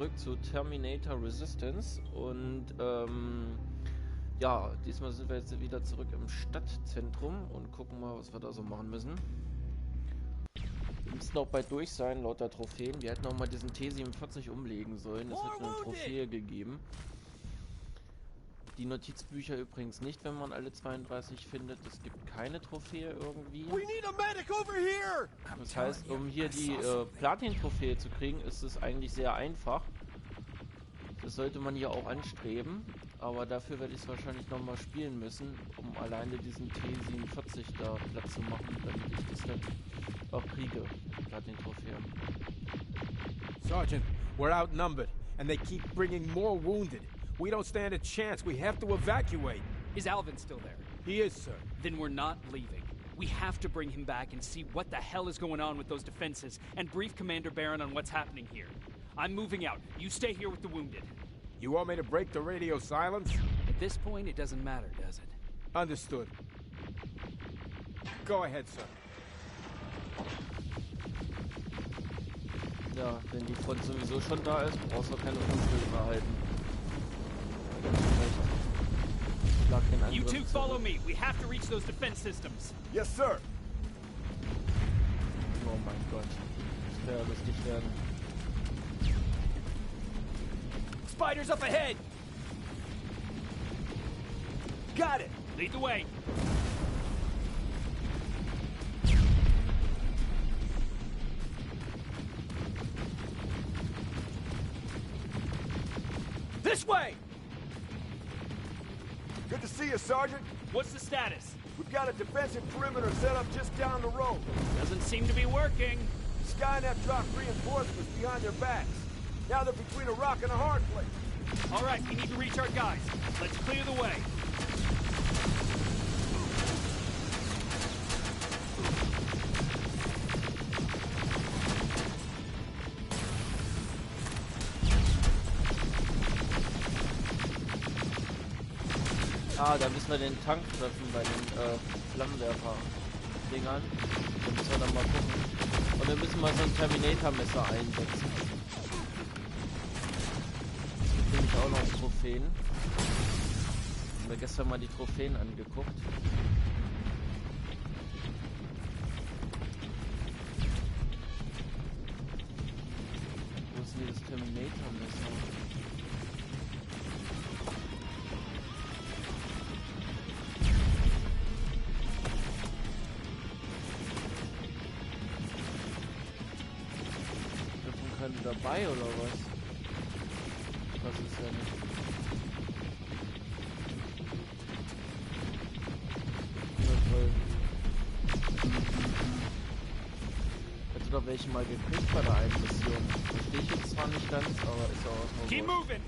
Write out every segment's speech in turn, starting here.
Zurück zu Terminator Resistance und ja, diesmal sind wir jetzt wieder zurück im Stadtzentrum und gucken mal, was wir da so machen müssen. Wir müssen auch bald durch sein, laut der Trophäen. Wir hätten auch mal diesen T47 umlegen sollen, es hätte eine Trophäe gegeben. Die Notizbücher übrigens nicht, wenn man alle 32 findet. Es gibt keine Trophäe irgendwie. Das heißt, um hier die Platin-Trophäe zu kriegen, ist es eigentlich sehr einfach. Das sollte man hier auch anstreben, aber dafür werde ich es wahrscheinlich nochmal spielen müssen, um alleine diesen T47 da Platz zu machen, damit ich das dann auch kriege, Platin-Trophäe. Sergeant, we're outnumbered, and they keep bringing more wounded. We don't stand a chance. We have to evacuate. Is Alvin still there? He is, sir. Then we're not leaving. We have to bring him back and see what the hell is going on with those defenses and brief Commander Barron on what's happening here. I'm moving out. You stay here with the wounded. You want me to break the radio silence? At this point, it doesn't matter, does it? Understood. Go ahead, sir. Ja, wenn die Front sowieso schon da ist, brauchst du keine Frontschilder mehr halten. You two follow me. We have to reach those defense systems. Yes, sir. Oh mein Gott. Das wäre ja lustig werden. Spiders up ahead. Got it. Lead the way. This way. Good to see you, Sergeant. What's the status? We've got a defensive perimeter set up just down the road. Doesn't seem to be working. Skynet dropped reinforcements behind their backs. Now they're between a rock and a hard place. All right, we need to reach our guys. Let's clear the way. Ah, da müssen wir den Tank treffen bei den Flammenwerfer-Dingern. Da müssen wir dann mal gucken. Und wir müssen mal so ein Terminator-Messer einsetzen. Es gibt nämlich auch noch Trophäen. Haben wir gestern mal die Trophäen angeguckt. Wo ist denn das Terminator-Messer? Dabei oder was? Das ist ja nicht. Ja, toll. Hätte doch welche mal gekriegt bei der einen Mission. Verstehe ich jetzt zwar nicht ganz, aber ist ja auch mal Keep moving!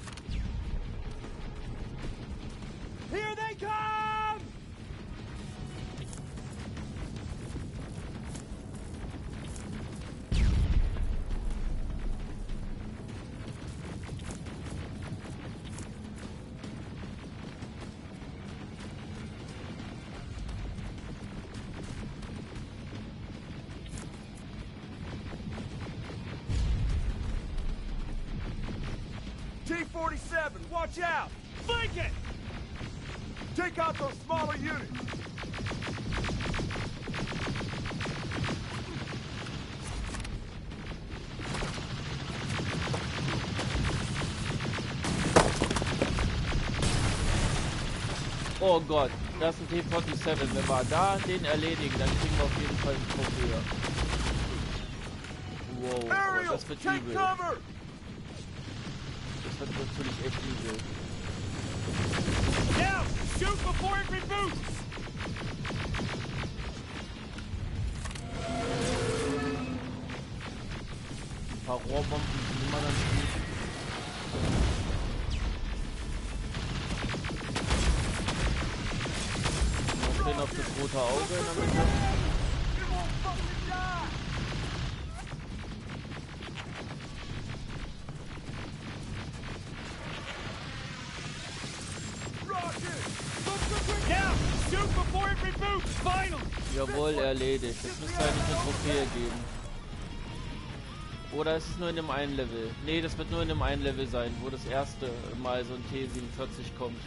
Here they come! T-47, watch out! Flank it! Take out those smaller units! Oh Gott, das ist ein T-47. Wenn wir da den erledigen, dann kriegen wir auf jeden Fall eine Trophäe. Wow, aber das wird übel. Das wird natürlich echt übel. Now, shoot before it reboots! Ein paar Rohrbomben sind immer ganz gut. Noch hin auf das rote Auge in der Mitte. Jawohl, erledigt. Jetzt müsste eigentlich eine Trophäe geben. Oder ist es nur in dem einen Level? Nee, das wird nur in dem einen Level sein, wo das erste Mal so ein T47 kommt.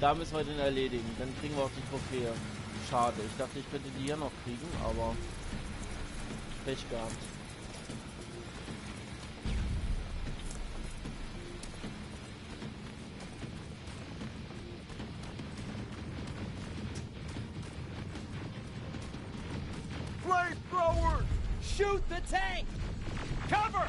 Da müssen wir den erledigen. Dann kriegen wir auch die Trophäe. Schade. Ich dachte, ich könnte die hier noch kriegen, aber Pech gehabt. Flamethrowers! Shoot the tank! Cover!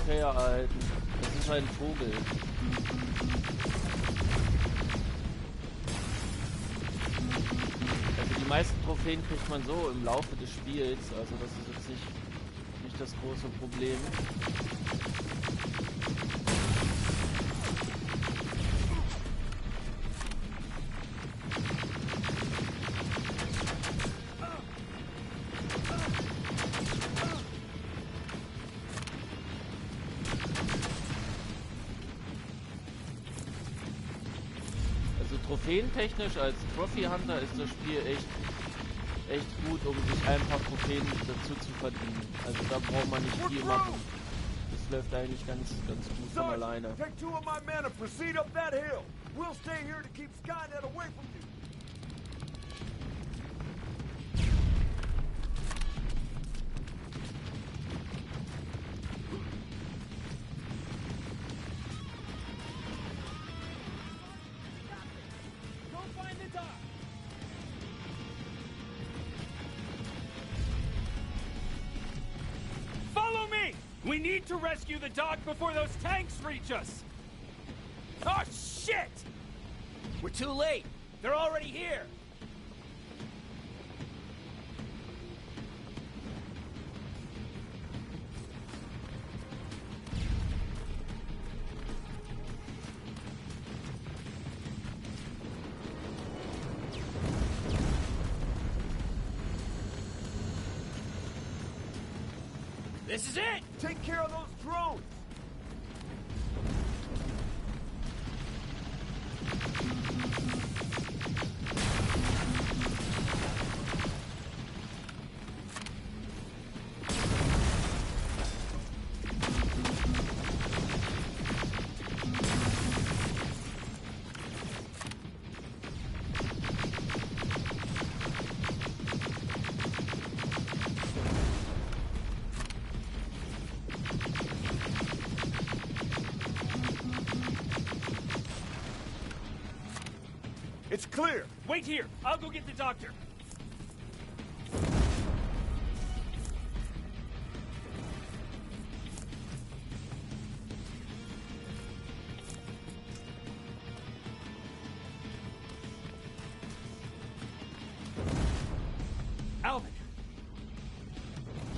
Erhalten. Das ist ein Vogel. Also die meisten Trophäen kriegt man so im Laufe des Spiels, also das ist jetzt nicht das große Problem. Trophäentechnisch als Trophy Hunter ist das Spiel echt gut, um sich ein paar Trophäen dazu zu verdienen. Also da braucht man nicht viel machen. Das läuft eigentlich ganz gut von alleine. Take 2 of my men and proceed up that hill. We'll stay here to keep Skynet away from you. We need to rescue the dog before those tanks reach us! Oh, shit! We're too late. They're already here. This is it! Take care of those drones! It's clear. Wait here. I'll go get the doctor. Alvin.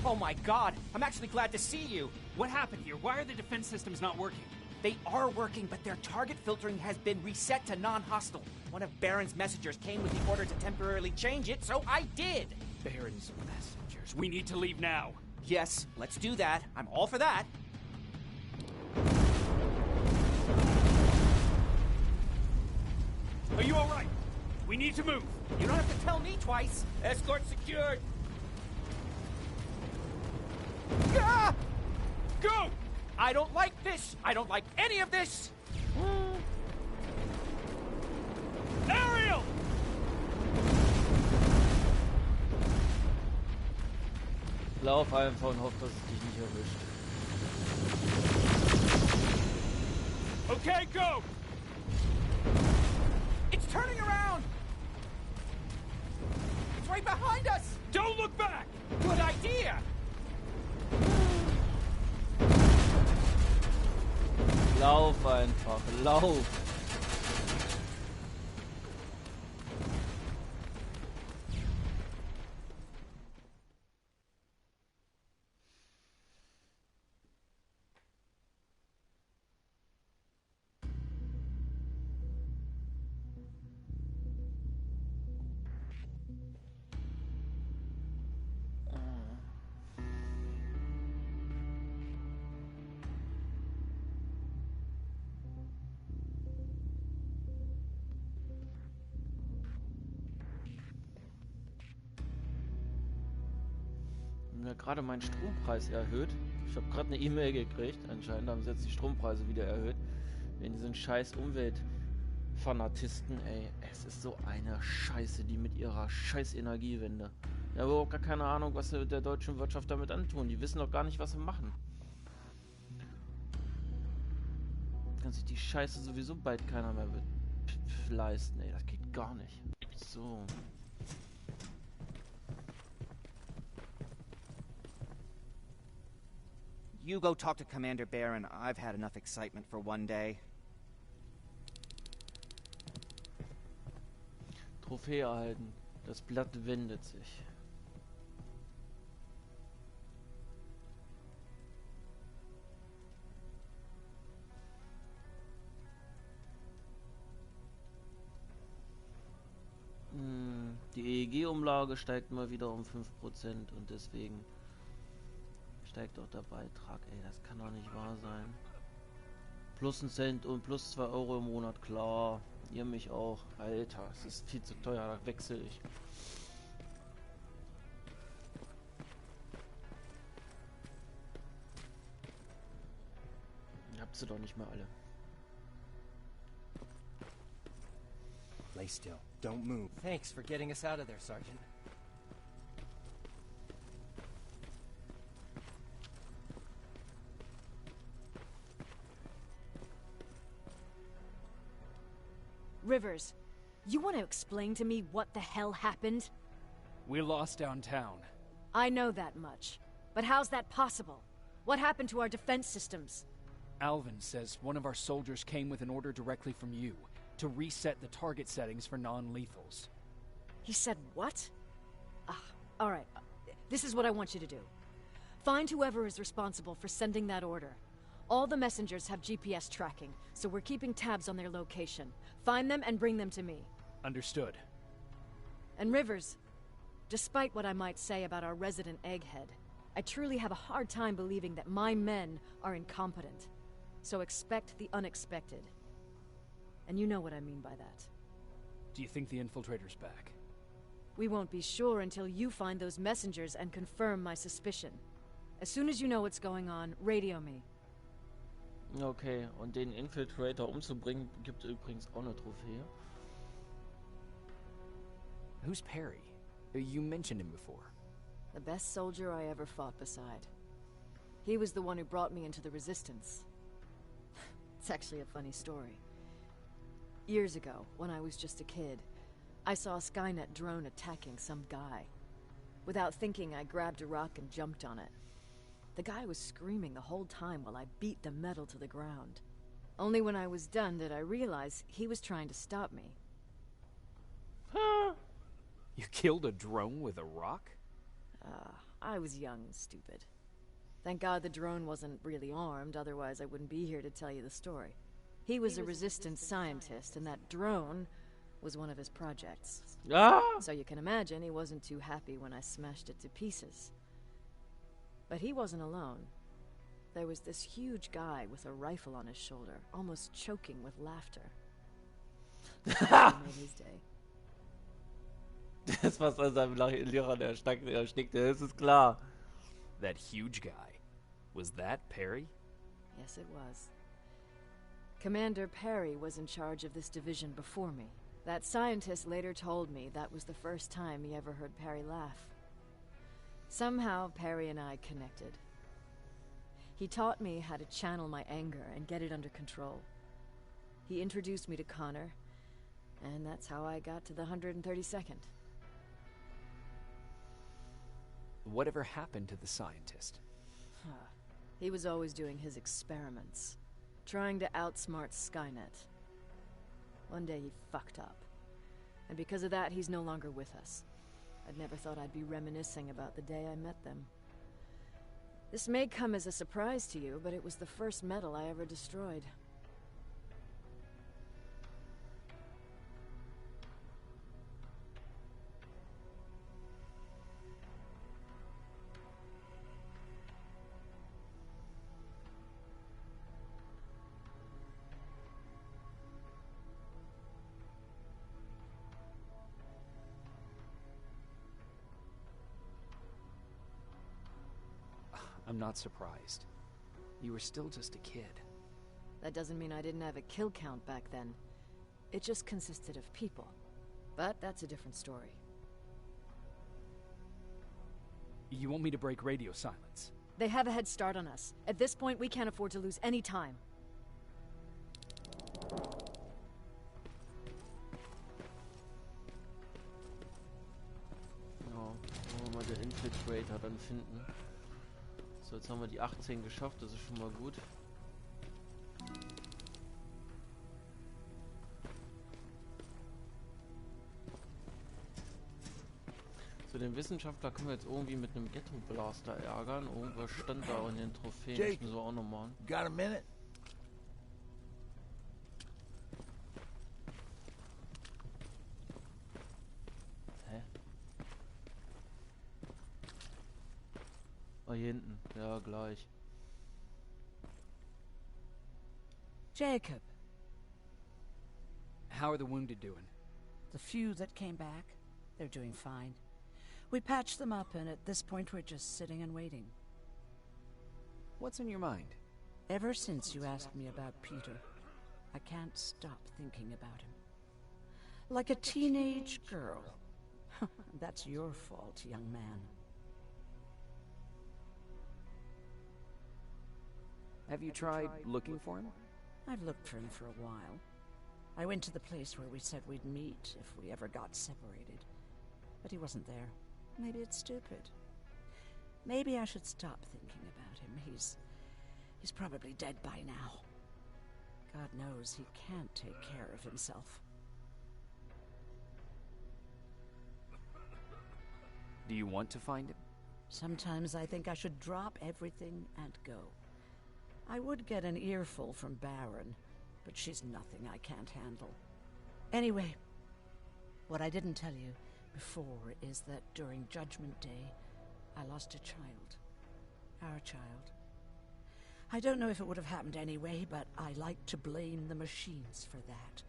Oh my God, I'm actually glad to see you. What happened here? Why are the defense systems not working? They are working, but their target filtering has been reset to non-hostile. One of Baron's messengers came with the order to temporarily change it, so I did. Baron's messengers. We need to leave now. Yes, let's do that. I'm all for that. Are you all right? We need to move. You don't have to tell me twice. Escort secured. Ah! Go! I don't like this. I don't like any of this. Ariel! Lauf einfach und hoff, dass es dich nicht erwischt. Okay, go! It's turning around. It's right behind us. Don't look back! Good idea. Lauf einfach, lauf! ja gerade meinen Strompreis erhöht. Ich habe gerade eine E-Mail gekriegt. Anscheinend haben sie jetzt die Strompreise wieder erhöht. Wegen diesen scheiß Umweltfanatisten, ey. Es ist so eine Scheiße, die mit ihrer scheiß Energiewende. Ich habe überhaupt gar keine Ahnung, was sie der deutschen Wirtschaft damit antun. Die wissen doch gar nicht, was sie machen. Kann sich die Scheiße sowieso bald keiner mehr leisten, ey. Das geht gar nicht. So. You go talk to Commander Baron. I've had enough excitement for one day. Trophäe erhalten. Das Blatt wendet sich. Die EEG-Umlage steigt mal wieder um 5% und deswegen steigt auch der Beitrag. Ey, das kann doch nicht wahr sein. Plus 1 Cent und plus 2 Euro im Monat, klar. Ihr mich auch. Alter, es ist viel zu teuer, da wechsle ich. Ihr habt sie doch nicht mehr alle. Lay still. Don't move. Thanks for getting us out of there, Sergeant. Rivers, you want to explain to me what the hell happened? We lost downtown. I know that much. But how's that possible? What happened to our defense systems? Alvin says one of our soldiers came with an order directly from you to reset the target settings for non-lethals. He said what? Alright. This is what I want you to do. Find whoever is responsible for sending that order. All the messengers have GPS tracking, so we're keeping tabs on their location. Find them and bring them to me. Understood. And Rivers, despite what I might say about our resident egghead, I truly have a hard time believing that my men are incompetent. So expect the unexpected. And you know what I mean by that. Do you think the infiltrator's back? We won't be sure until you find those messengers and confirm my suspicion. As soon as you know what's going on, radio me. Okay, und den Infiltrator umzubringen, gibt übrigens auch eine Trophäe. Who's Perry? You mentioned him before. The best soldier I ever fought beside. He was the one who brought me into the Resistance. It's actually a funny story. Years ago, when I was just a kid, I saw a Skynet drone attacking some guy. Without thinking, I grabbed a rock and jumped on it. The guy was screaming the whole time while I beat the metal to the ground. Only when I was done did I realize he was trying to stop me. You killed a drone with a rock? I was young and stupid. Thank God the drone wasn't really armed, otherwise I wouldn't be here to tell you the story. He was a resistance scientist, and that drone was one of his projects. So you can imagine he wasn't too happy when I smashed it to pieces. But he wasn't alone. There was this huge guy with a rifle on his shoulder, almost choking with laughter. He made his day. Das, was an seinem Lehrer erstickte, das ist klar. That huge guy. Was that Perry? Yes, it was. Commander Perry was in charge of this division before me. That scientist later told me that was the first time he ever heard Perry laugh. Somehow, Perry and I connected. He taught me how to channel my anger and get it under control. He introduced me to Connor, and that's how I got to the 132nd. Whatever happened to the scientist? He was always doing his experiments, trying to outsmart Skynet. One day he fucked up, and because of that, he's no longer with us. I'd never thought I'd be reminiscing about the day I met them. This may come as a surprise to you, but it was the first metal I ever destroyed. I'm not surprised. You were still just a kid. That doesn't mean I didn't have a kill count back then. It just consisted of people. But that's a different story. You want me to break radio silence? They have a head start on us. At this point, we can't afford to lose any time. Ja, wollen wir mal den Infiltrator dann finden. So, jetzt haben wir die 18 geschafft, das ist schon mal gut. So, den Wissenschaftler können wir jetzt irgendwie mit einem Ghetto-Blaster ärgern. Irgendwas stand da in den Trophäen. Das müssen wir auch noch machen. Got a minute? Hä? Oh, hier hinten. Ja, gleich. Jacob, How are the wounded doing? the few that came back, they're doing fine. We patched them up, and at this point we're just sitting and waiting. What's on your mind? Ever since you asked me about Peter, I can't stop thinking about him. Like a teenage girl. That's your fault, young man. Have you tried looking for him? I've looked for him for a while. I went to the place where we said we'd meet if we ever got separated. But he wasn't there. Maybe it's stupid. Maybe I should stop thinking about him. He's probably dead by now. God knows he can't take care of himself. Do you want to find him? Sometimes I think I should drop everything and go. I would get an earful from Baron, but she's nothing I can't handle. Anyway, what I didn't tell you before is that during Judgment Day, I lost a child. Our child. I don't know if it would have happened anyway, but I like to blame the machines for that.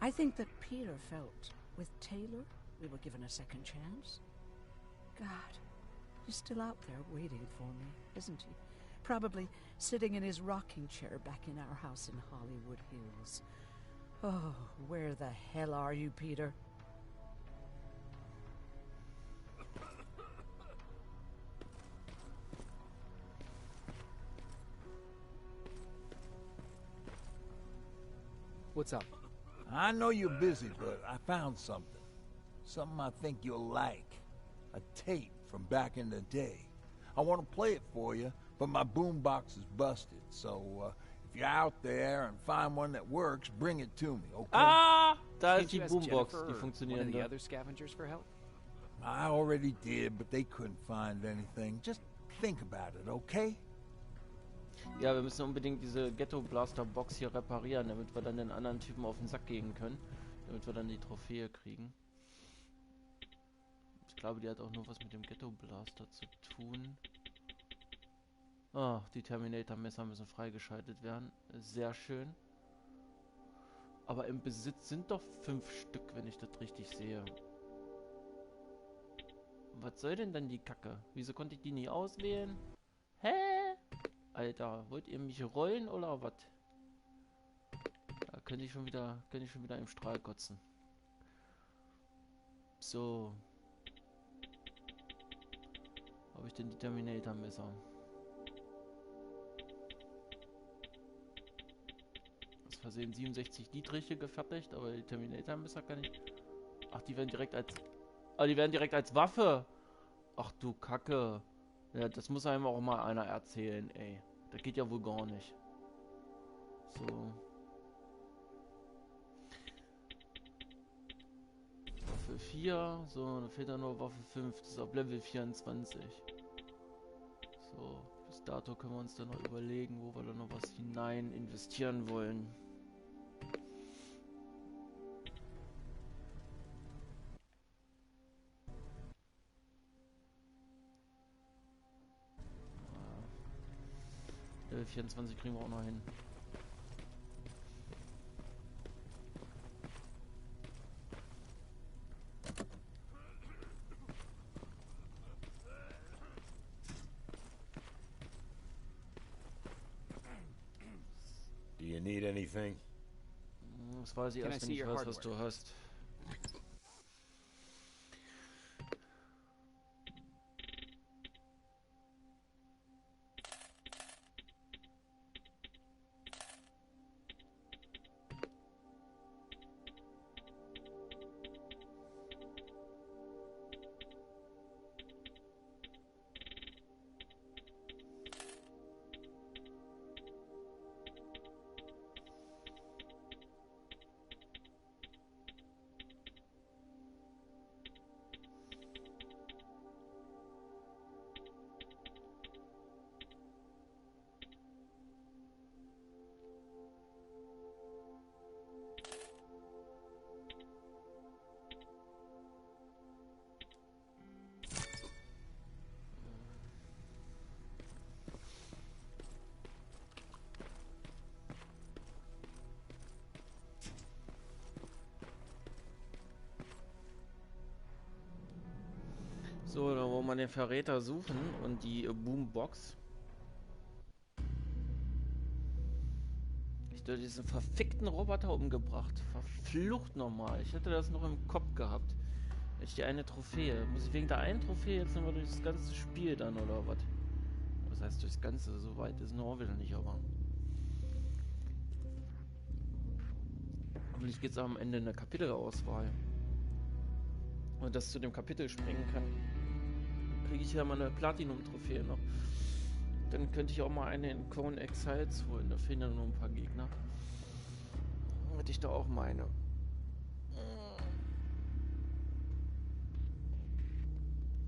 I think that Peter felt with Taylor we were given a second chance. God, he's still out there waiting for me, isn't he? Probably sitting in his rocking chair back in our house in Hollywood Hills. Oh, where the hell are you, Peter? What's up? I know you're busy, but I found something. Something I think you'll like. A tape from back in the day. I want to play it for you, but my boombox is busted. So, if you're out there and find one that works, bring it to me, okay? Ah! Da Can't ist die you ask Boombox, Jennifer die or one of the funktionierende. other scavengers for help? I already did, but they couldn't find anything. Just think about it, okay? Ja, wir müssen unbedingt diese Ghetto-Blaster-Box hier reparieren, damit wir dann den anderen Typen auf den Sack gehen können. Damit wir dann die Trophäe kriegen. Ich glaube, die hat auch nur was mit dem Ghetto-Blaster zu tun. Ah, die Terminator-Messer müssen freigeschaltet werden. Sehr schön. Aber im Besitz sind doch 5 Stück, wenn ich das richtig sehe. Was soll denn dann die Kacke? Wieso konnte ich die nie auswählen? Hä? Alter, wollt ihr mich rollen oder was? Da könnte ich schon wieder im Strahl kotzen. So. Habe ich denn die Terminator-Messer? Aus Versehen 67 niedrige gefertigt, aber die Terminator-Messer kann ich... Ach, die werden direkt als... Ah, die werden direkt als Waffe! Ach du Kacke! Ja, das muss einem auch mal einer erzählen, ey. Das geht ja wohl gar nicht. So. Waffe 4. So, da fehlt dann nur Waffe 5. Das ist auf Level 24. So, bis dato können wir uns dann noch überlegen, wo wir dann noch was hinein investieren wollen. Level 24 kriegen wir auch noch hin. need anything? Das weiß ich Can I erst, wenn see ich your weiß, was du hardware? hast. So, dann wollen wir den Verräter suchen und die Boombox. Ich habe diesen verfickten Roboter umgebracht. Verflucht nochmal. Ich hätte das noch im Kopf gehabt. Ich die eine Trophäe. Muss ich wegen der einen Trophäe jetzt nochmal durch das ganze Spiel dann oder was? Was heißt durchs Ganze? So weit ist noch wieder nicht, aber. Hoffentlich geht es am Ende in der Kapitelauswahl. Und das zu dem Kapitel springen kann. Kriege ich ja mal eine Platinum-Trophäe noch. Dann könnte ich auch mal eine in Cone Exiles holen. Da fehlen ja nur ein paar Gegner. Hätte ich da auch meine.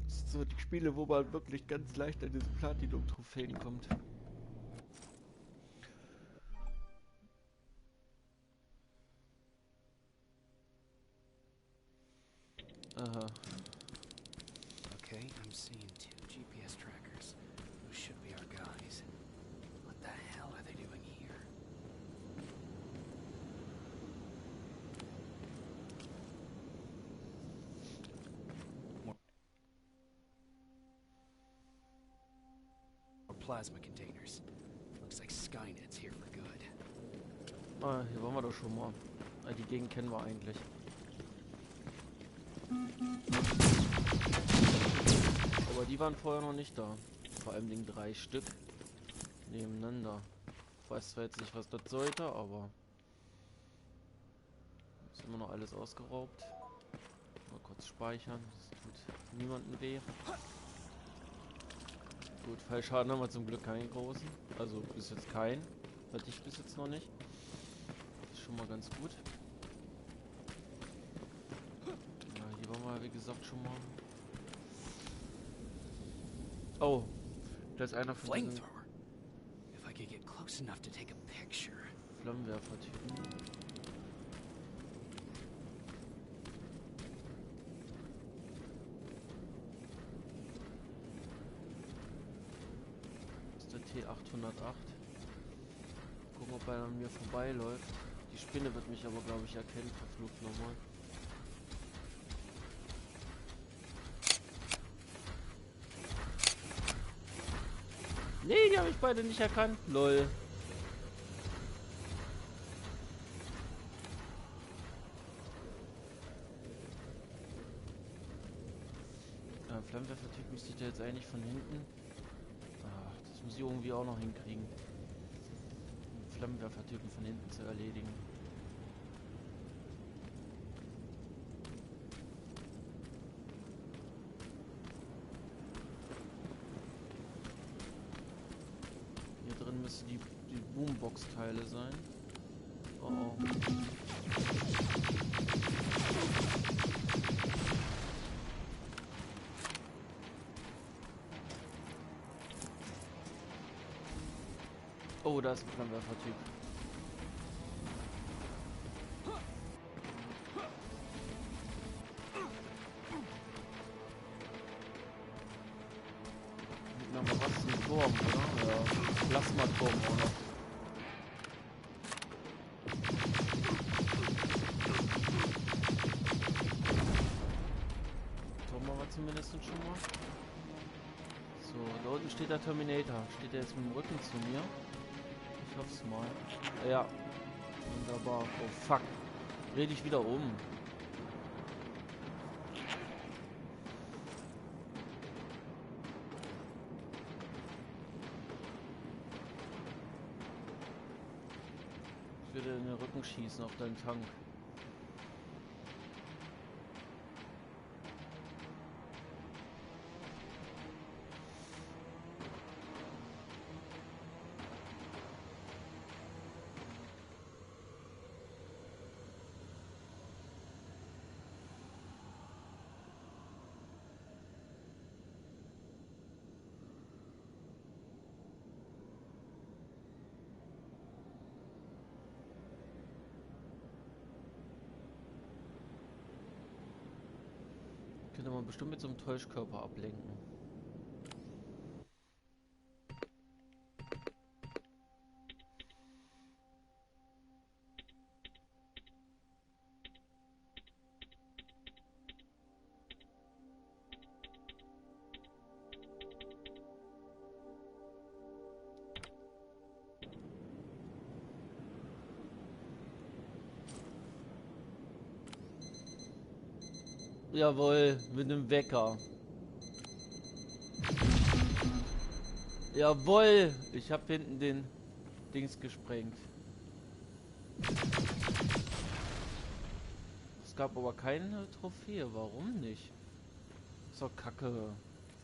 So die Spiele, wo man wirklich ganz leicht an diese Platinum-Trophäen kommt. Aha. Okay, I'm seeing 2 GPS trackers. Those should be our guys. What the hell are they doing here? More plasma containers. Looks like Skynet's here for good. Ah, hier waren wir doch schon mal. Ah, die Gegend kennen wir eigentlich. Aber die waren vorher noch nicht da. Vor allem Dingen 3 Stück nebeneinander. Ich weiß zwar jetzt nicht, was das sollte, aber ist immer noch alles ausgeraubt. Mal kurz speichern. Das tut niemandem weh. Gut, Fallschaden haben wir zum Glück keinen großen. Also bis jetzt keinen. Hatte ich bis jetzt noch nicht. Das ist schon mal ganz gut. Ja, hier waren wir wie gesagt schon mal. Oh, da ist einer von diesen Flamethrower. If I could get close enough to take a picture. Flammenwerfer-Typen. Das ist der T808. Gucken, ob er an mir vorbeiläuft. Die Spinne wird mich aber, glaube ich, erkennen. Verflucht nochmal. Nee, die habe ich beide nicht erkannt. Lol. Flammenwerfer-Typ müsste ich da jetzt eigentlich von hinten. Ach, das muss ich irgendwie auch noch hinkriegen. Flammenwerfer-Typen von hinten zu erledigen. Hier drin müssen die Boombox-Teile sein. Oh, oh. Oh, da ist ein Flammenwerfer-Typ. Na, aber was ist ein Turm, oder? Ja, Plasmaturm auch noch. Turm haben wir zumindest schon mal. So, da unten steht der Terminator. Steht er jetzt mit dem Rücken zu mir? hoff's mal. Ja. Wunderbar. Oh fuck. Dreh dich wieder um. Ich würde in den Rücken schießen auf deinen Tank. Könnte man bestimmt mit so einem Täuschkörper ablenken. Jawohl, mit einem Wecker. Jawohl, ich habe hinten den Dings gesprengt. Es gab aber keine Trophäe, warum nicht? Ist doch kacke.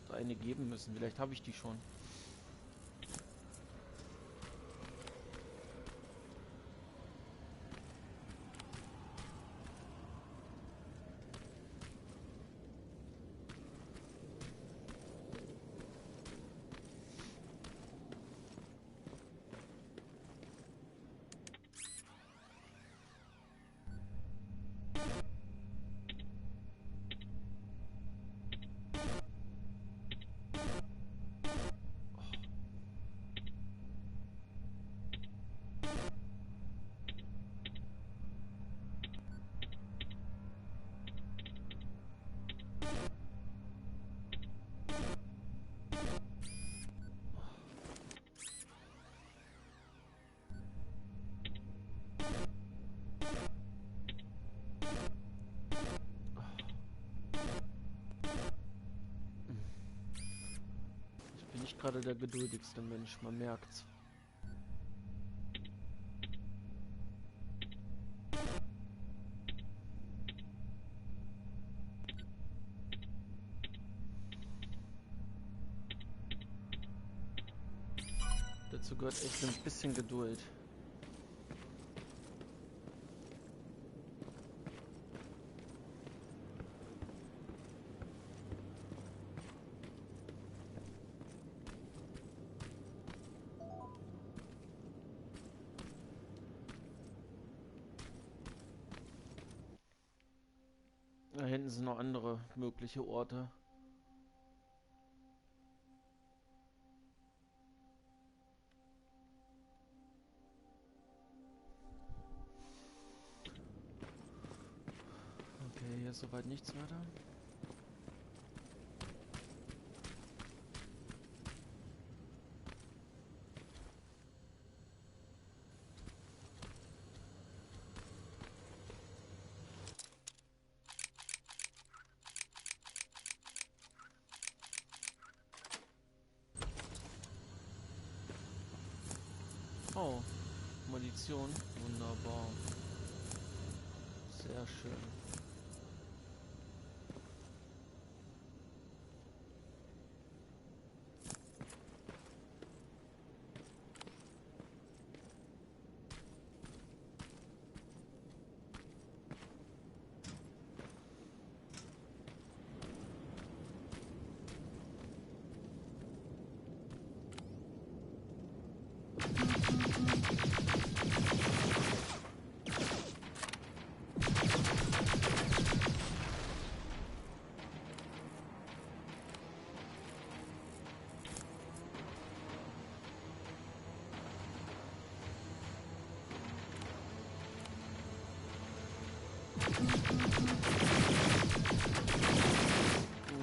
Hätte eine geben müssen, vielleicht habe ich die schon. Nicht gerade der geduldigste Mensch, man merkt's. Dazu gehört echt ein bisschen Geduld. Da hinten sind noch andere mögliche Orte. Okay, hier ist soweit nichts weiter. Oh, Munition, wunderbar. Sehr schön.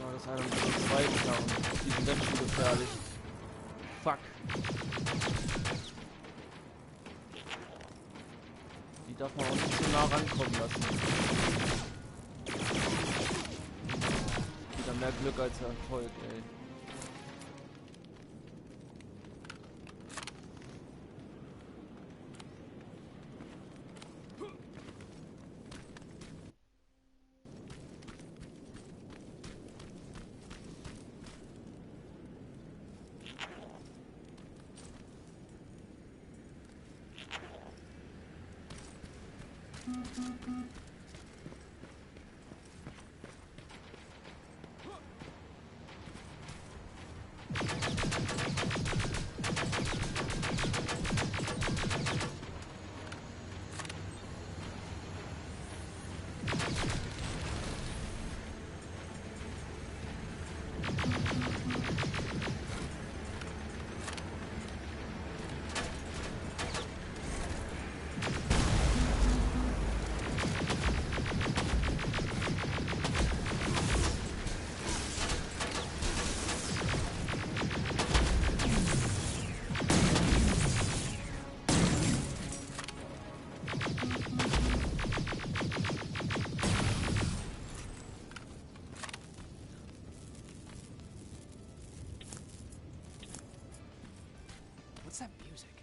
Ja, das eine und das zweite da und die sind dann schon gefährlich. Fuck. darf man auch nicht zu nah rankommen lassen. Wieder mehr Glück als Erfolg, ey.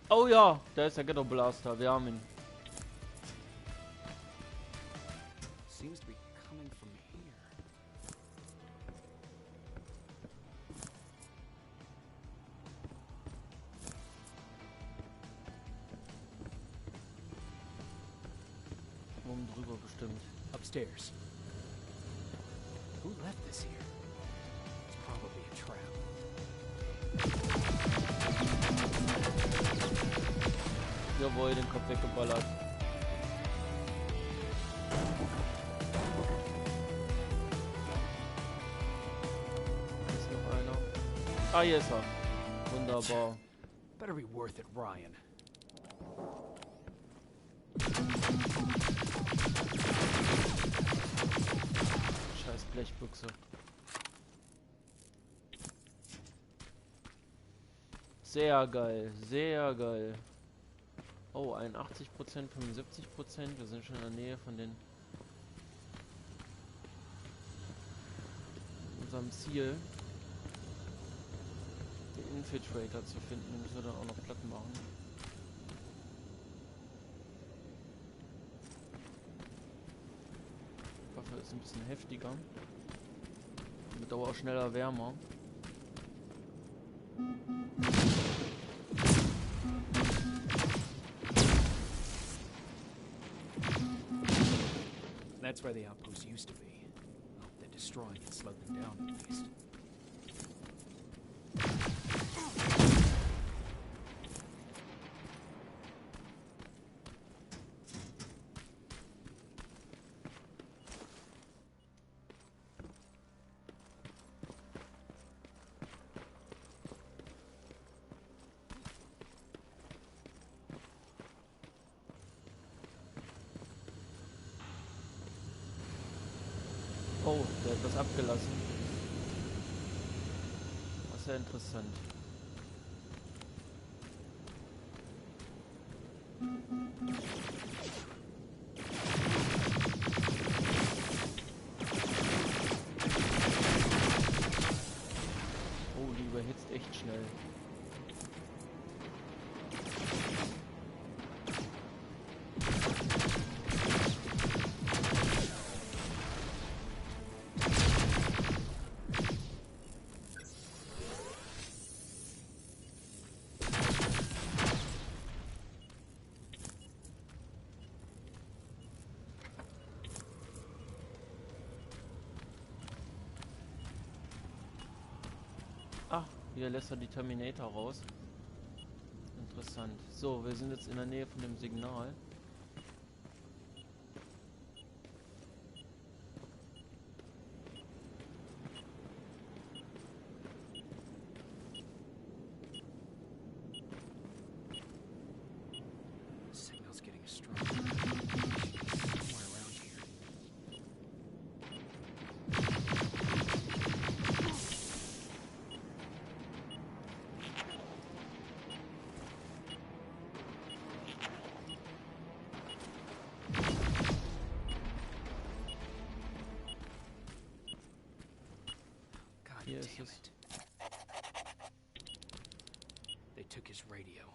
Oh ja, da ist der Ghetto Blaster, wir haben ihn. Seems to be coming from here. Oben drüber bestimmt. Upstairs. Who left this here? It's probably a trap. Jawohl, den Kopf weggeballert. Hier ist noch einer. Ah, hier ist er. Wunderbar. Better be worth it, Ryan. Scheiß Blechbüchse. Sehr geil, sehr geil. Oh, 81%, 75%. Wir sind schon in der Nähe von unserem Ziel, den Infiltrator zu finden. Den müssen wir dann auch noch platt machen. Die Waffe ist ein bisschen heftiger. Wird aber auch schneller wärmer. That's where the outpost used to be. I hope that destroying it slowed them down at least. Oh, der hat was abgelassen. Das ist ja interessant. Oh, die überhitzt echt schnell. Ah, hier lässt er die Terminator raus. Interessant. So, wir sind jetzt in der Nähe von dem Signal. Signal's getting stronger. Somewhere around here. Damn ist. it. They took his radio.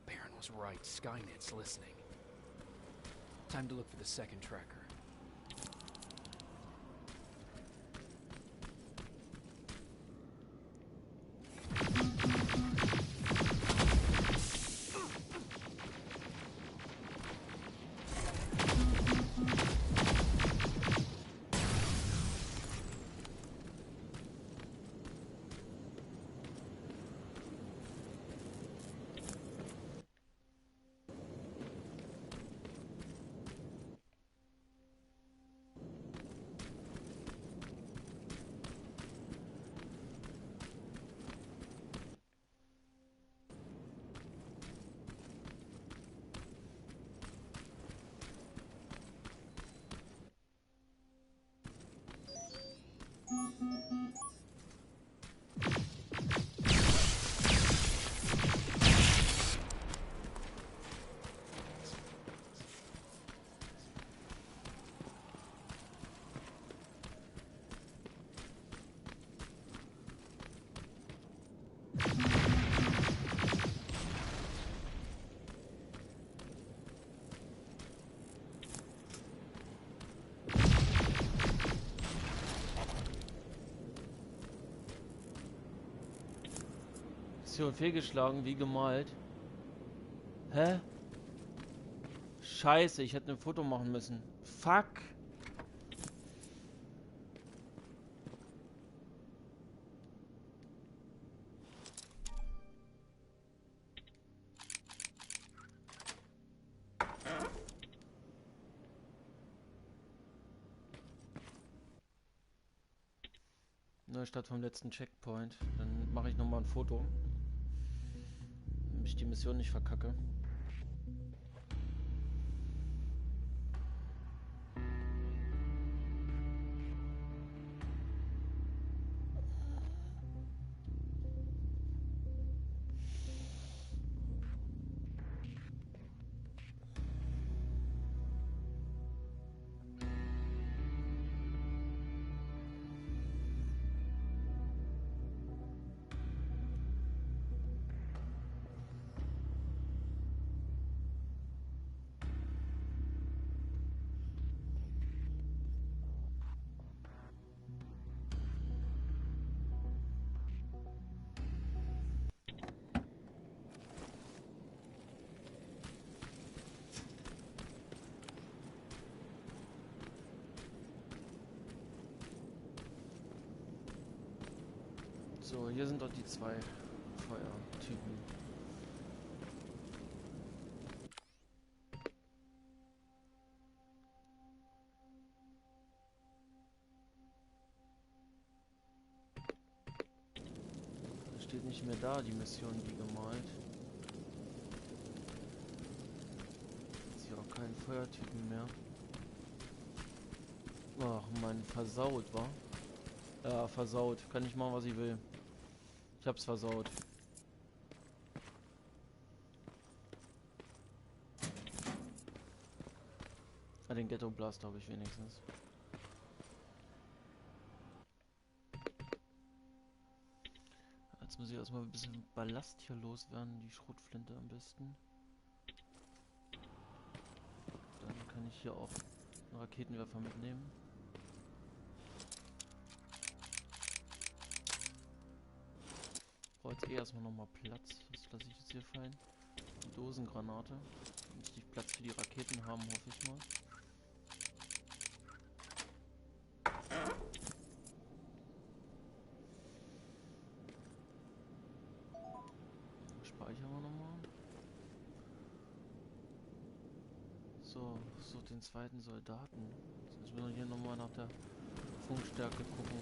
Baron was right. Skynet's listening. Time to look for the second tracker. Mission fehlgeschlagen, wie gemalt. Hä? Scheiße, ich hätte ein Foto machen müssen. Fuck. Neue Stadt vom letzten Checkpoint. Dann mache ich nochmal ein Foto. Damit ich die Mission nicht verkacke. So, hier sind doch die zwei Feuertypen. Da steht nicht mehr da, die Mission wie gemalt. Ist hier auch kein Feuertypen mehr. Ach, mein, versaut, wa? Ja, versaut. Kann ich machen, was ich will. Ich hab's versaut. Ah, den Ghetto Blast habe ich wenigstens. Jetzt muss ich erstmal ein bisschen Ballast hier loswerden. Die Schrotflinte am besten. Dann kann ich hier auch einen Raketenwerfer mitnehmen. Brauche jetzt eh erstmal nochmal Platz. Das lasse ich jetzt hier fallen. Die Dosengranate. Damit ich Platz für die Raketen haben, hoffe ich mal. Speichern wir nochmal. So, such den zweiten Soldaten. Jetzt müssen wir hier nochmal nach der Funkstärke gucken.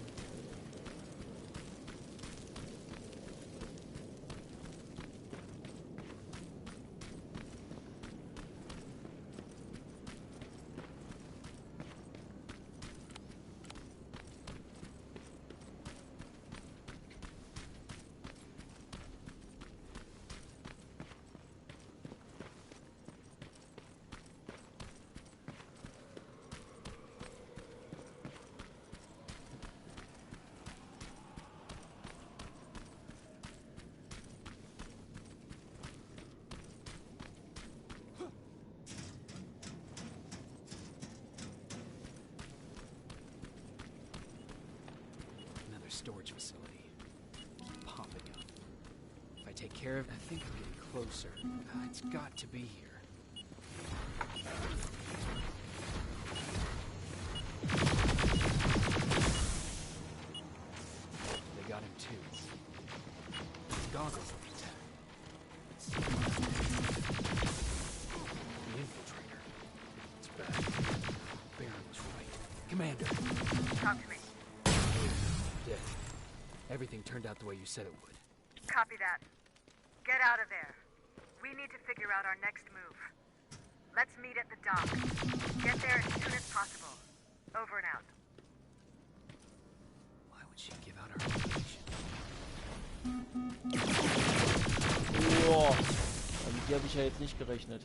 storage facility. Keep popping up. If I take care of it, I think I'm getting closer. It's got to be here. They got him too. Goggles look intact. Let's see. The infiltrator. It's back. Baron was right. Commander. Talk to me. Dead. Everything turned out the way you said it would. Copy that. Get out of there. We need to figure out our next move. Let's meet at the dock. Get there as soon as possible. Over and out. Why would she give out our location? Boah. Mit der habe ich ja jetzt nicht gerechnet.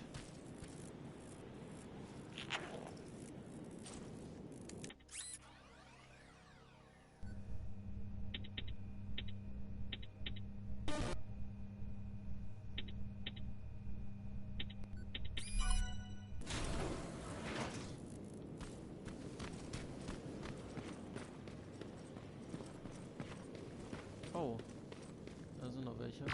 Oh, da sind noch welche.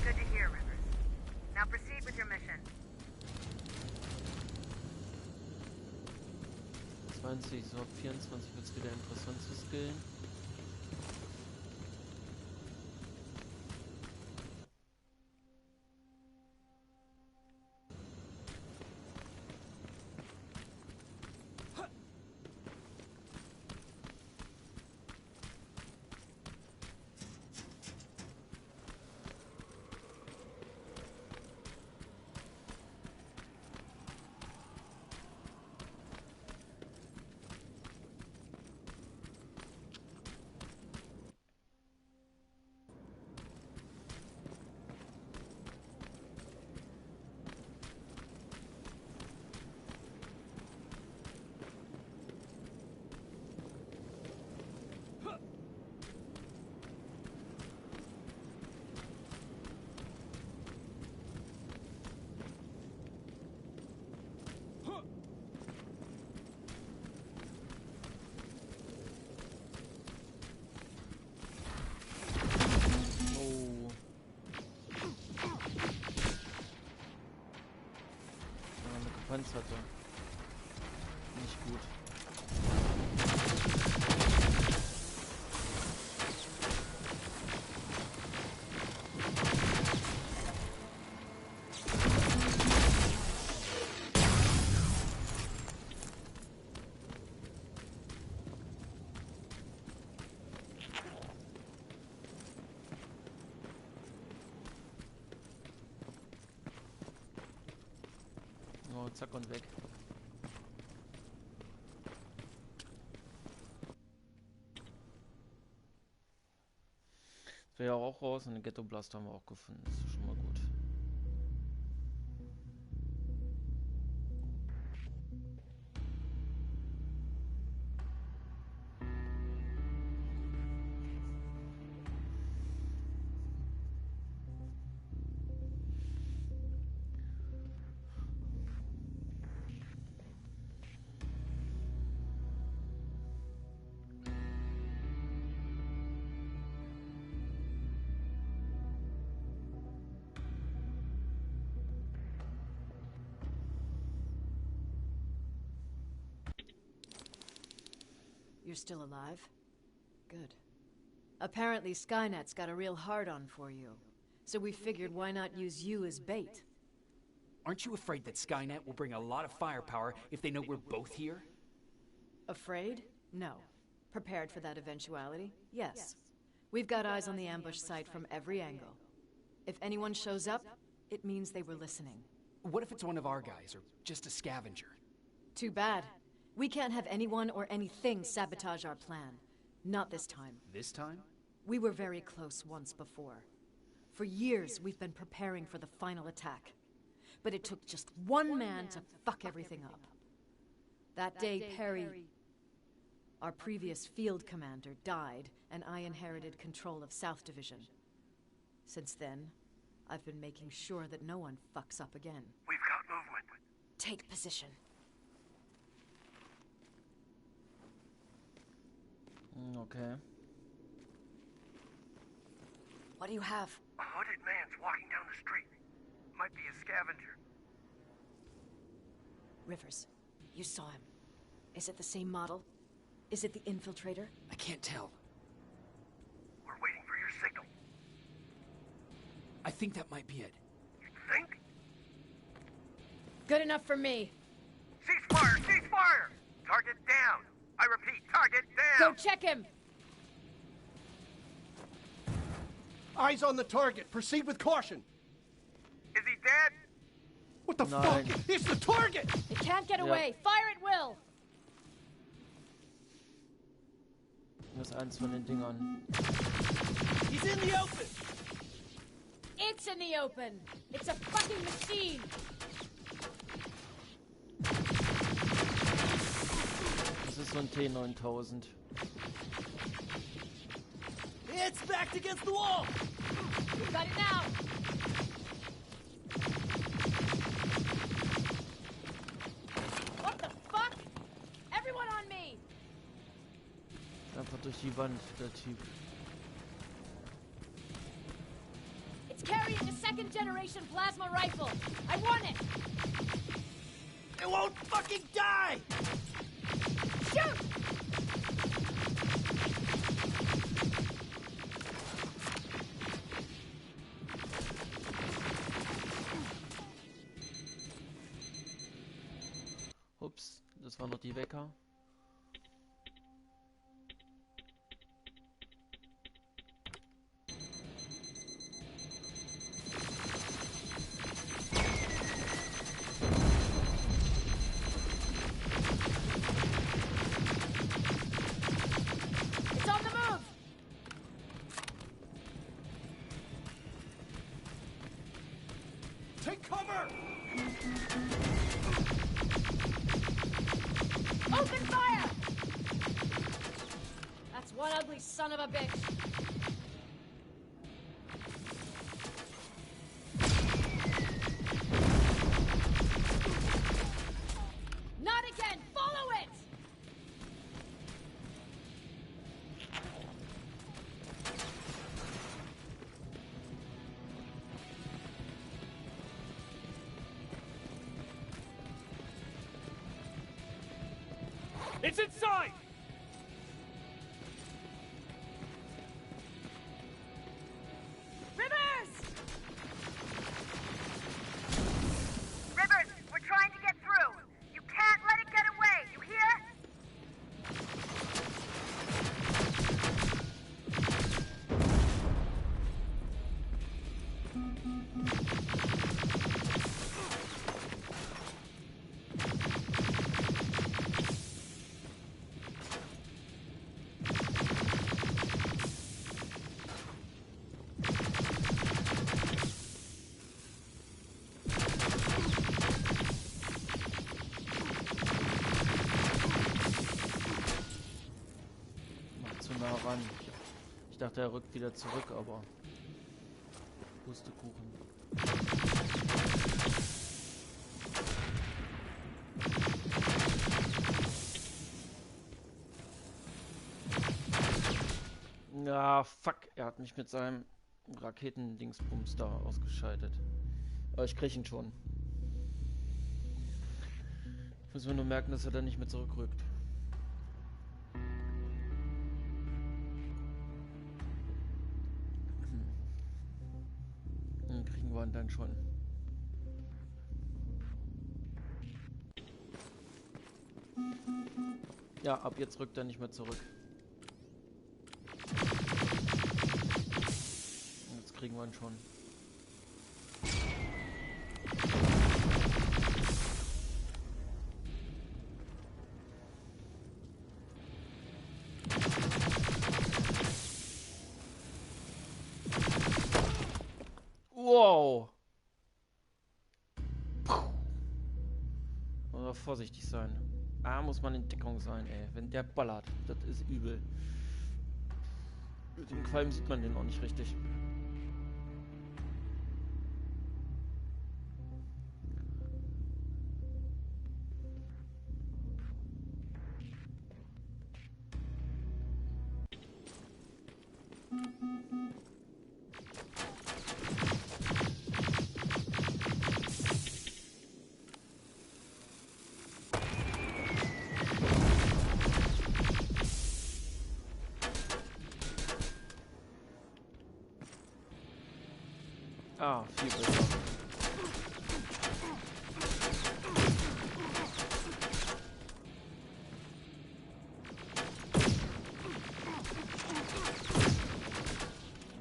Good to hear, Rivers. Now proceed with your mission. 20, so ab 24 wird es wieder interessant zu skillen. Panzerte. Nicht gut. Oh, zack und weg. Das wäre ja auch raus und den Ghetto Blaster haben wir auch gefunden. Das ist schon mal gut. You're still alive? Good. Apparently Skynet's got a real hard-on for you. So we figured why not use you as bait? Aren't you afraid that Skynet will bring a lot of firepower if they know we're both here? Afraid? No. Prepared for that eventuality? Yes. We've got eyes on the ambush site from every angle. If anyone shows up, it means they were listening. What if it's one of our guys, or just a scavenger? Too bad. We can't have anyone or anything sabotage our plan. Not this time. This time? We were very close once before. For years, we've been preparing for the final attack. But it took just one man to fuck everything up. That day, Perry, our previous field commander, died, and I inherited control of South Division. Since then, I've been making sure that no one fucks up again. We've got movement. Take position. Okay. What do you have? A hooded man's walking down the street. Might be a scavenger. Rivers, you saw him. Is it the same model? Is it the infiltrator? I can't tell. We're waiting for your signal. I think that might be it. You think? Good enough for me. Cease fire! Cease fire! Target down! I repeat, target down! Go check him! Eyes on the target. Proceed with caution. Is he dead? What the Nein. fuck? It's the target! It can't get away. Fire at will! Das ist eins von den Dingern. He's in the open! It's in the open! It's a fucking machine! Das ist so ein T9000. It's backed against the wall! We got it now! What the fuck? Everyone on me! Einfach durch die Wand, der Typ. It's carrying a second-generation plasma rifle! I want it! It won't fucking die! Shoot! Ups, das waren noch die Wecker. It's on the move! Take cover! Open fire! That's one ugly son of a bitch. Not again! Follow it! It's inside! Rivers! Rivers, we're trying to get through. You can't let it get away, you hear? Macht zu nah ran. Ich dachte, er rückt wieder zurück, aber... Pustekuchen. Ja, fuck. Er hat mich mit seinem Raketendingsbums da ausgeschaltet. Aber ich krieg ihn schon. Ich muss mir nur merken, dass er da nicht mehr zurückrückt. irgendwann dann schon. Ja, ab jetzt rückt er nicht mehr zurück. Jetzt kriegen wir ihn schon. Wow! Oder vorsichtig sein. Muss man in Deckung sein, ey. Wenn der ballert, das ist übel. Mit dem Qualm sieht man den auch nicht richtig. Viel besser.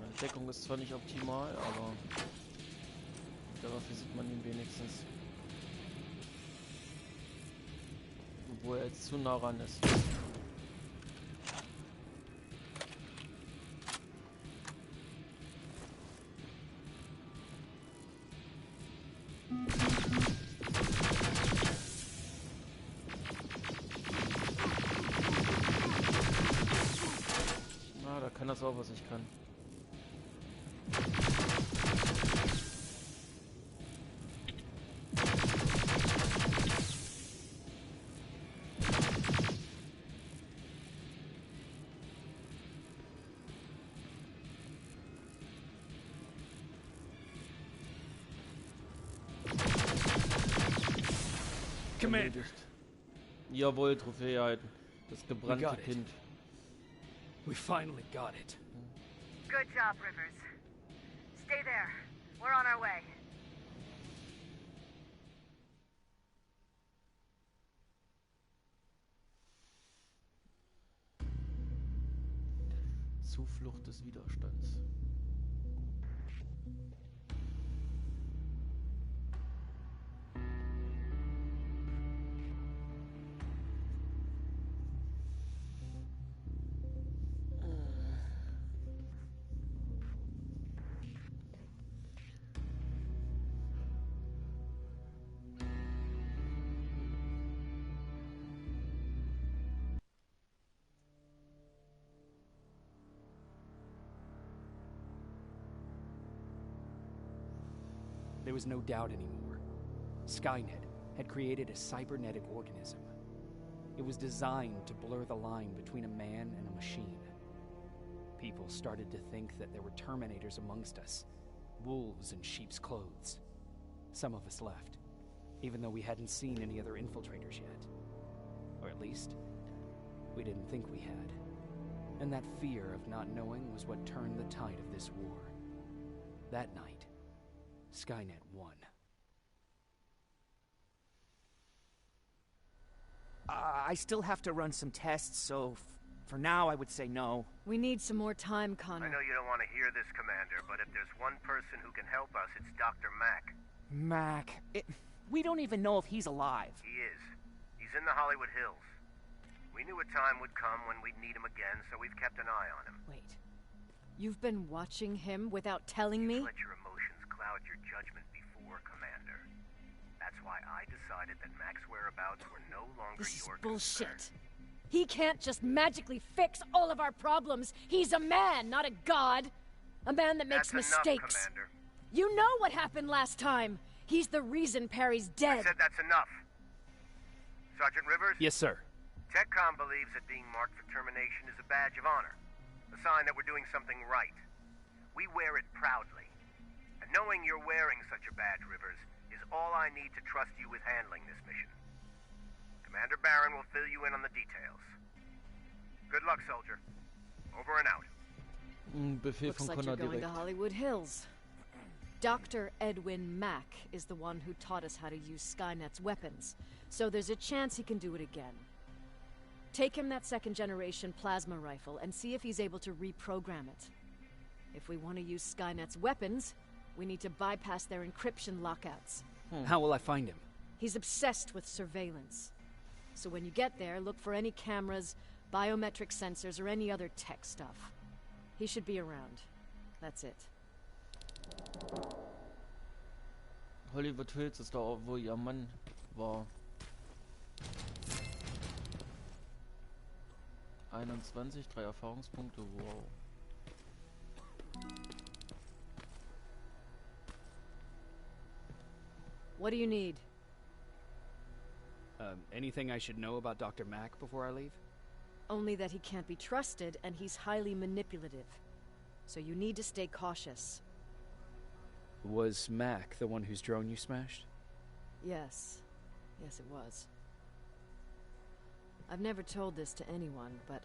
Die Deckung ist zwar nicht optimal, aber dafür sieht man ihn wenigstens. Obwohl er jetzt zu nah ran ist. Kann das auch, was ich kann. Commander. Jawohl, Trophäe erhalten. Das gebrannte Kind. We finally got it. Good job, Rivers. Stay there. We're on our way. Zuflucht des Widerstands. There was no doubt anymore. Skynet had created a cybernetic organism. It was designed to blur the line between a man and a machine. People started to think that there were Terminators amongst us, wolves in sheep's clothes. Some of us left, even though we hadn't seen any other infiltrators yet. Or at least, we didn't think we had. And that fear of not knowing was what turned the tide of this war. That night, Skynet won. I still have to run some tests, so for now I would say no. We need some more time, Connor. I know you don't want to hear this, Commander, but if there's one person who can help us, it's Dr. Mack. Mac. We don't even know if he's alive. He is. He's in the Hollywood Hills. We knew a time would come when we'd need him again, so we've kept an eye on him. Wait. You've been watching him without telling me? Let your emotions cloud your judgment before, Commander. That's why I decided that Mac's whereabouts were no longer This is your bullshit. concern. He can't just magically fix all of our problems. He's a man, not a god. A man that makes That's mistakes. enough, Commander. You know what happened last time. He's the reason Perry's I dead. said that's enough. Sergeant Rivers? Yes, sir. TechCom believes that being marked for termination is a badge of honor. A sign that we're doing something right. We wear it proudly. And knowing you're wearing such a badge, Rivers, is all I need to trust you with handling this mission. Commander Barron will fill you in on the details. Good luck, soldier. Over and out. Befehl Looks von like Connor you're going direkt. to Hollywood Hills. Dr. Edwin Mack is the one who taught us how to use Skynet's weapons, so there's a chance he can do it again. Take him that second-generation plasma rifle and see if he's able to reprogram it. If we want to use Skynet's weapons, we need to bypass their encryption lockouts. How will I find him? He's obsessed with surveillance. So when you get there, look for any cameras, biometric sensors, or any other tech stuff. He should be around. That's it. Hollywood Hills ist da, wo ihr Mann war. 21, 3 Erfahrungspunkte, wow. What do you need? Anything I should know about Dr. Mack before I leave? Only that he can't be trusted and he's highly manipulative. So you need to stay cautious. Was Mack the one whose drone you smashed? Yes. Yes, it was. I've never told this to anyone, but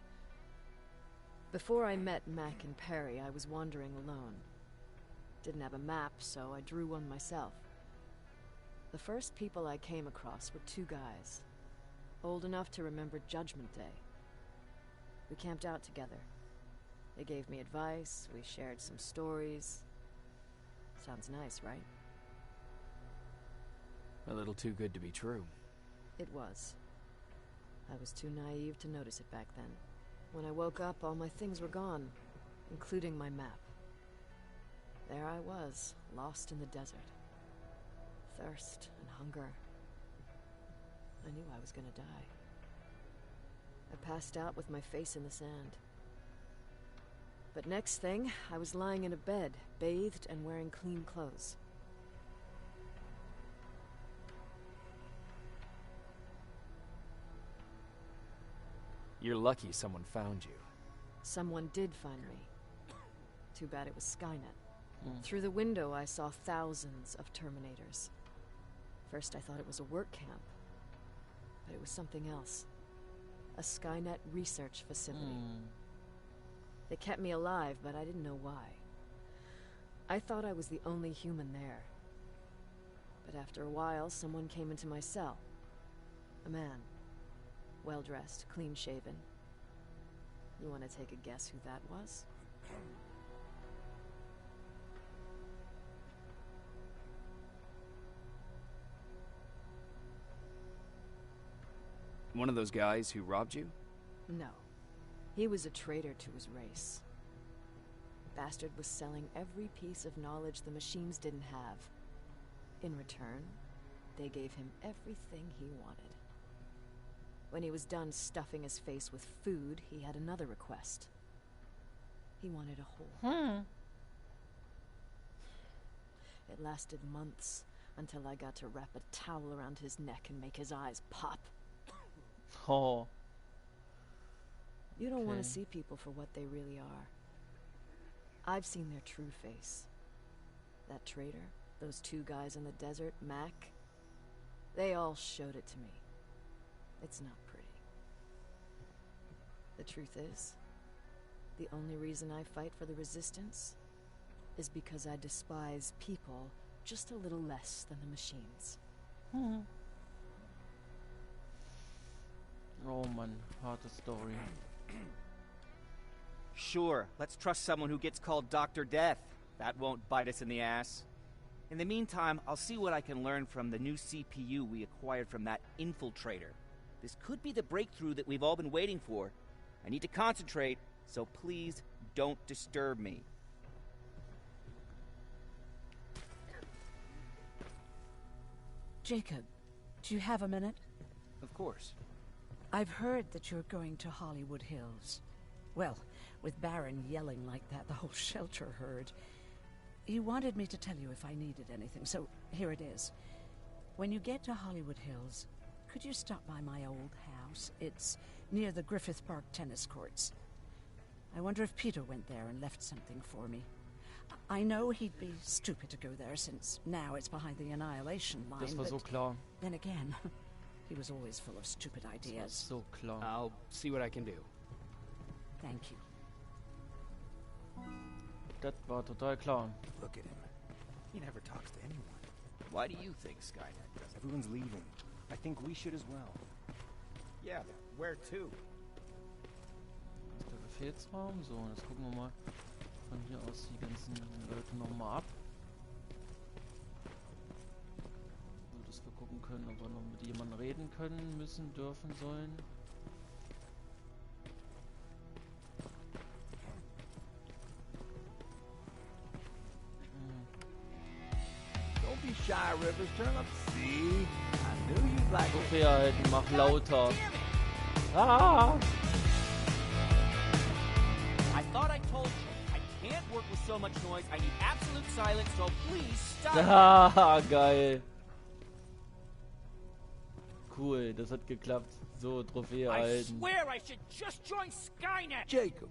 before I met Mac and Perry, I was wandering alone. Didn't have a map, so I drew one myself. The first people I came across were two guys, old enough to remember Judgment Day. We camped out together. They gave me advice, we shared some stories. Sounds nice, right? A little too good to be true. It was. I was too naive to notice it back then. When I woke up, all my things were gone, including my map. There I was, lost in the desert. Thirst and hunger. I knew I was gonna die. I passed out with my face in the sand. But next thing, I was lying in a bed, bathed and wearing clean clothes. You're lucky someone found you. Someone did find me. Too bad it was Skynet. Through the window, I saw thousands of Terminators. First, I thought it was a work camp. But it was something else. A Skynet research facility. They kept me alive, but I didn't know why. I thought I was the only human there. But after a while, someone came into my cell. A man. Well-dressed, clean-shaven. You want to take a guess who that was? One of those guys who robbed you? No. He was a traitor to his race. Bastard was selling every piece of knowledge the machines didn't have. In return, they gave him everything he wanted. When he was done stuffing his face with food, he had another request. He wanted a hole. It lasted months, until I got to wrap a towel around his neck and make his eyes pop. Oh. You don't want to see people for what they really are. I've seen their true face. That traitor, those two guys in the desert, Mac, they all showed it to me. It's not pretty. The truth is, the only reason I fight for the Resistance is because I despise people just a little less than the machines. Oh man, harte Story. Sure, let's trust someone who gets called Dr. Death. That won't bite us in the ass. In the meantime, I'll see what I can learn from the new CPU we acquired from that infiltrator. This could be the breakthrough that we've all been waiting for. I need to concentrate, so please don't disturb me. Jacob, do you have a minute? Of course. I've heard that you're going to Hollywood Hills. Well, with Baron yelling like that, the whole shelter heard. He wanted me to tell you if I needed anything, so here it is. When you get to Hollywood Hills, could you stop by my old house? It's near the Griffith Park tennis courts. I wonder if Peter went there and left something for me. I know he'd be stupid to go there, since now it's behind the Annihilation line, Das war but so klar. then again, he was always full of stupid ideas. So klar. I'll see what I can do. Thank you. Das war total klar. Look at him. He never talks to anyone. Why do you think Skynet does it? Everyone's leaving. I think we should as well. Yeah, but where to? Das ist der Befehlsraum. So, und jetzt gucken wir mal von hier aus die ganzen Leute nochmal ab. So, dass wir gucken können, ob wir noch mit jemandem reden können, müssen, dürfen, sollen. Don't be shy, Rivers. Turn up. See? I knew you'd like it. Trophäe halten, mach lauter. Ah! I thought I told you. I can't work with so much noise. I need absolute silence, so please stop. Ah, geil. Cool, das hat geklappt. So, Trophäe I halten. swear I should just join Skynet. Jacob,